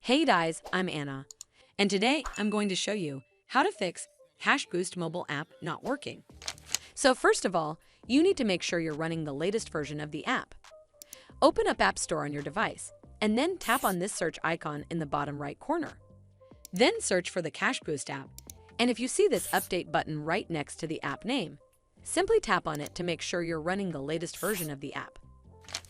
Hey guys, I'm Anna, and today I'm going to show you how to fix CashBoost mobile app not working. So first of all, you need to make sure you're running the latest version of the app. Open up App Store on your device, and then tap on this search icon in the bottom right corner. Then search for the CashBoost app, and if you see this update button right next to the app name, simply tap on it to make sure you're running the latest version of the app.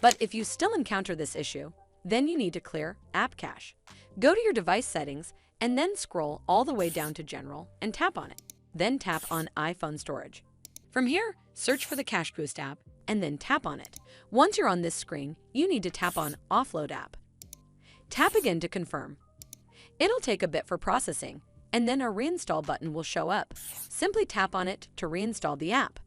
But if you still encounter this issue, then you need to clear App Cache. Go to your device settings and then scroll all the way down to General and tap on it. Then tap on iPhone Storage. From here, search for the CashBoost app and then tap on it. Once you're on this screen, you need to tap on Offload App. Tap again to confirm. It'll take a bit for processing, and then a Reinstall button will show up. Simply tap on it to reinstall the app.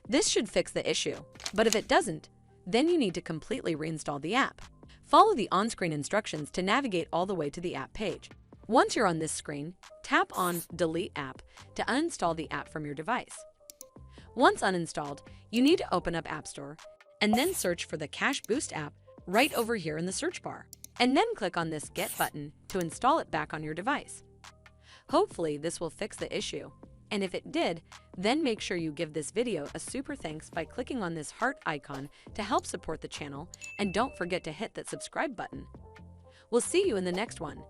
This should fix the issue, but if it doesn't, then you need to completely reinstall the app. Follow the on-screen instructions to navigate all the way to the app page. Once you're on this screen, tap on Delete App to uninstall the app from your device. Once uninstalled, you need to open up App Store and then search for the CashBoost app right over here in the search bar, and then click on this Get button to install it back on your device. Hopefully, this will fix the issue, and if it did, then make sure you give this video a super thanks by clicking on this heart icon to help support the channel, and don't forget to hit that subscribe button. We'll see you in the next one.